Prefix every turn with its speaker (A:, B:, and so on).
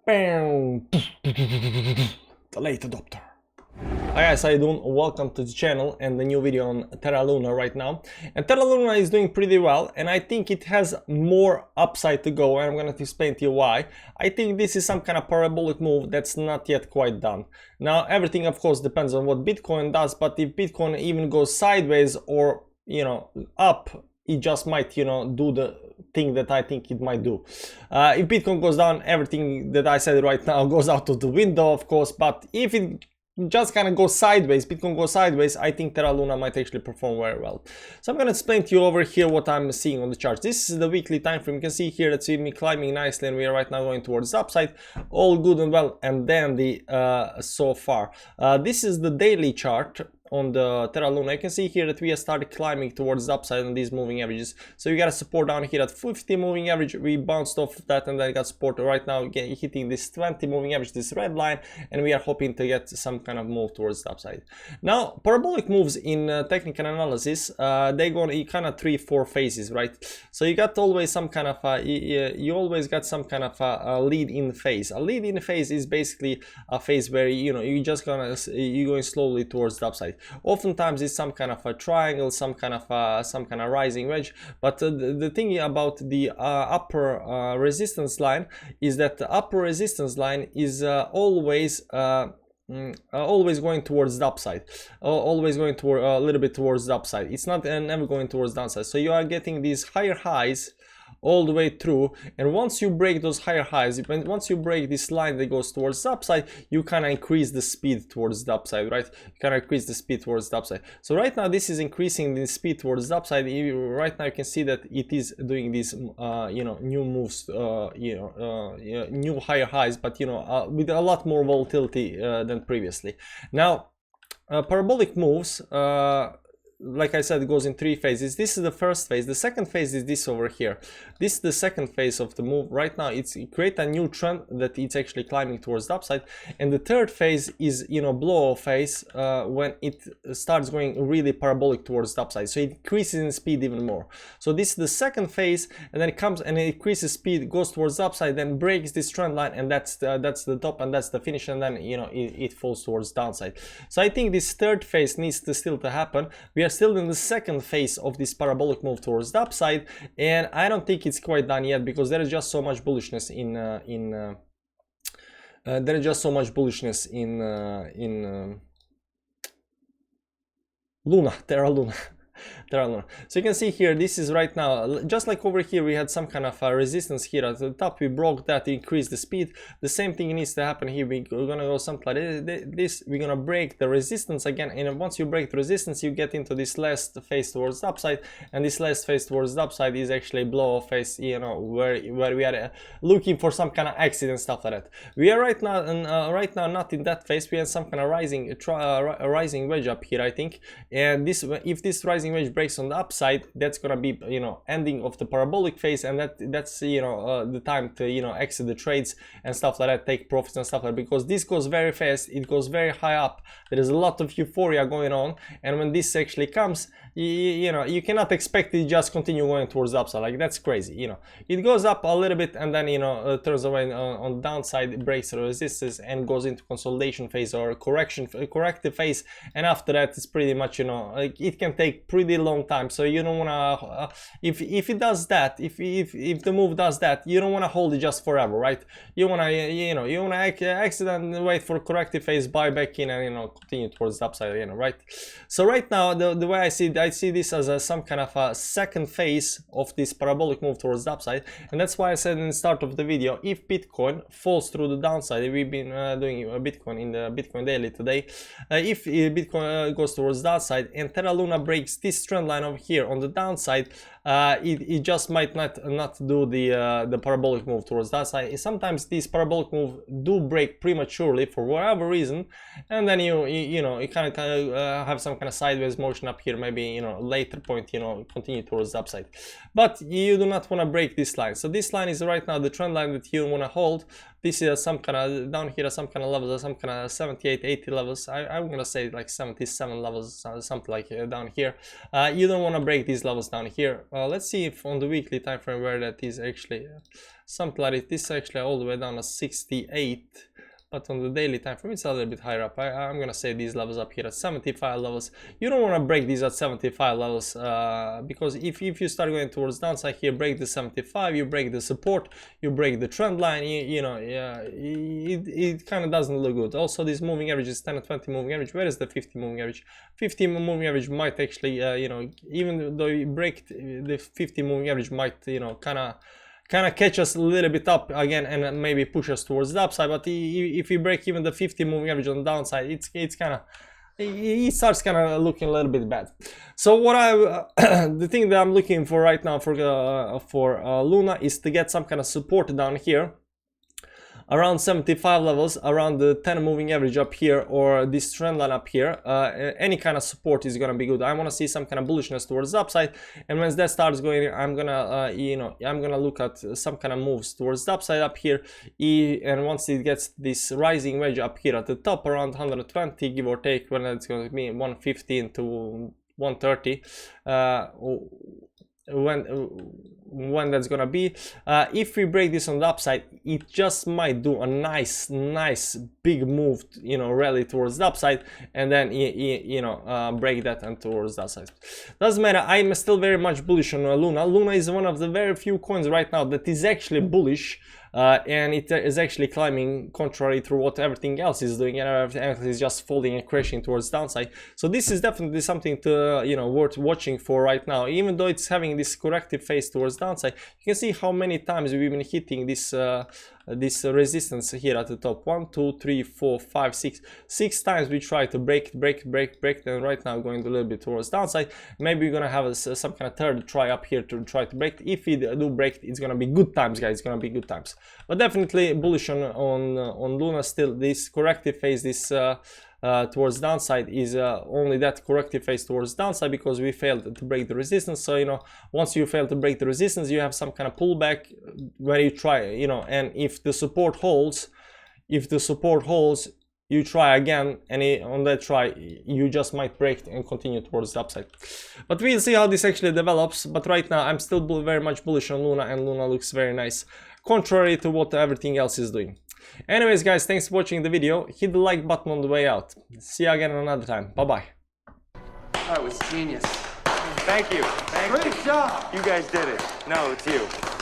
A: Bam. The late adopter. Hi guys, how you doing? Welcome to the channel and the new video on Terra right now. And Terra is doing pretty well, and I think it has more upside to go, and I'm going to explain to you why. I think this is some kind of parabolic move that's not yet quite done. Now everything of course depends on what Bitcoin does, but if Bitcoin even goes sideways or up, it just might do the thing that I think it might do. If Bitcoin goes down, everything that I said right now goes out of the window, of course. But if it just kind of goes sideways, Bitcoin goes sideways, I think Terra might actually perform very well. So I'm going to explain to you over here what I'm seeing on the charts. This is the weekly time frame. You can see here that's me climbing nicely, and we are right now going towards the upside. All good and well and dandy so far. This is the daily chart on the Terra You can see here that we have started climbing towards the upside on these moving averages. So you got a support down here at 50 moving average. We bounced off of that and then got support right now again hitting this 20 moving average, this red line, and we are hoping to get some kind of move towards the upside. Now parabolic moves in technical analysis, they go in kind of 3-4 phases, right? So you got always some kind of you always got some kind of a lead in phase. A lead in phase is basically a phase where you're going slowly towards the upside. Oftentimes it's some kind of a triangle, some kind of rising wedge. But the thing about the upper resistance line is that the upper resistance line is always going towards the upside, always going toward a little bit towards the upside. It's not never going towards the downside. So you are getting these higher highs all the way through, and once you break those higher highs, once you break this line that goes towards the upside, you kind of increase the speed towards the upside, right? You kind of increase the speed towards the upside. So right now this is increasing the speed towards the upside. Right now you can see that it is doing these new moves, new higher highs, but with a lot more volatility than previously. Now parabolic moves, like I said, it goes in 3 phases. This is the first phase. The second phase is this over here. This is the second phase of the move. Right now it creates a new trend that it's actually climbing towards the upside. And the third phase is blow-off phase, when it starts going really parabolic towards the upside. So it increases in speed even more. So this is the second phase, and then it comes and it increases speed, goes towards the upside, then breaks this trend line, and that's the top and that's the finish, and then it falls towards downside. So I think this third phase needs to still to happen. We are still in the second phase of this parabolic move towards the upside, and I don't think it's quite done yet, because there is just so much bullishness in Terra. So you can see here, this is right now, just like over here we had some kind of resistance here at the top. We broke that, increased the speed. The same thing needs to happen here. We're gonna go something like this. We're gonna break the resistance again, and once you break the resistance, you get into this last phase towards the upside, and this last phase towards the upside is actually blow-off phase, where we are looking for some kind of exit and stuff like that. We are right now not in that phase. We have some kind of rising wedge up here, I think, and if this rising wedge breaks on the upside, that's gonna be ending of the parabolic phase, and that's the time to exit the trades and stuff like that, take profits and stuff like that, because this goes very fast, it goes very high up, there is a lot of euphoria going on, and when this actually comes, you cannot expect it just continue going towards the upside. Like, that's crazy. It goes up a little bit and then turns away on the downside, it breaks the resistance and goes into consolidation phase or corrective phase, and after that it's pretty much like, it can take pretty long time. So you don't want to if it does that, if the move does that, you don't want to hold it just forever, right? You want to you want to exit and wait for corrective phase, buy back in, and continue towards the upside again, right? So right now the way I see this as some kind of a second phase of this parabolic move towards the upside, and that's why I said in the start of the video, if Bitcoin falls through the downside, we've been doing Bitcoin in the Bitcoin daily today, if Bitcoin goes towards the downside and Terra breaks this trend line over here on the downside, it just might not do the parabolic move towards that side. Sometimes these parabolic moves do break prematurely for whatever reason, and then you kind of have some kind of sideways motion up here, maybe later point continue towards the upside. But you do not want to break this line. So this line is right now the trend line that you want to hold. this is some kind of down here, some kind of levels, some kind of 78, 80 levels. I'm gonna say like 77 levels, something like down here. You don't want to break these levels down here. Let's see if on the weekly time frame where that is actually something like this. Actually all the way down to 68. But on the daily time frame, it's a little bit higher up. I'm gonna say these levels up here at 75 levels. You don't want to break these at 75 levels because if you start going towards downside here, break the 75, you break the support, you break the trend line. You know, yeah, it kind of doesn't look good. Also, this moving average is 10 and 20 moving average. Where is the 50 moving average? 50 moving average might actually, you know, even though you break the 50 moving average, might, you know, kind of catch us a little bit up again and maybe push us towards the upside. But if we break even the 50 moving average on the downside, it's kind of, it starts kind of looking a little bit bad. So what the thing that I'm looking for right now for Luna is to get some kind of support down here around 75 levels, around the 10 moving average up here, or this trend line up here. Any kind of support is gonna be good. I want to see some kind of bullishness towards the upside, and once that starts going, I'm gonna you know, I'm gonna look at some kind of moves towards the upside up here. And once it gets this rising wedge up here at the top around 120, give or take, when it's going to be 115 to 130, when that's gonna be, if we break this on the upside, it just might do a nice big move, you know, rally towards the upside, and then you know, break that and towards the upside. Doesn't matter, I'm still very much bullish on Luna. Luna is one of the very few coins right now that is actually bullish, and it is actually climbing contrary to what everything else is doing, and everything else is just falling and crashing towards downside. So this is definitely something to, you know, worth watching for right now. Even though it's having this corrective phase towards downside, you can see how many times we've been hitting this this resistance here at the top. 1, 2, 3, 4, 5, 6 times we try to break, and right now going a little bit towards downside. Maybe we're gonna have some kind of third try up here to try to break. If we do break, it's gonna be good times, guys. It's gonna be good times. But definitely bullish on Luna still. This corrective phase, this towards downside is only that corrective phase towards downside because we failed to break the resistance. So, you know, once you fail to break the resistance, you have some kind of pullback where you try, you know, and if the support holds, you try again, and on that try you just might break and continue towards the upside. But we'll see how this actually develops. But right now I'm still very much bullish on Luna, and Luna looks very nice, contrary to what everything else is doing. Anyways, guys, thanks for watching the video. Hit the like button on the way out. See you again another time. Bye bye.
B: That was genius.
C: Thank you. Great job. You guys did it. No, it's you.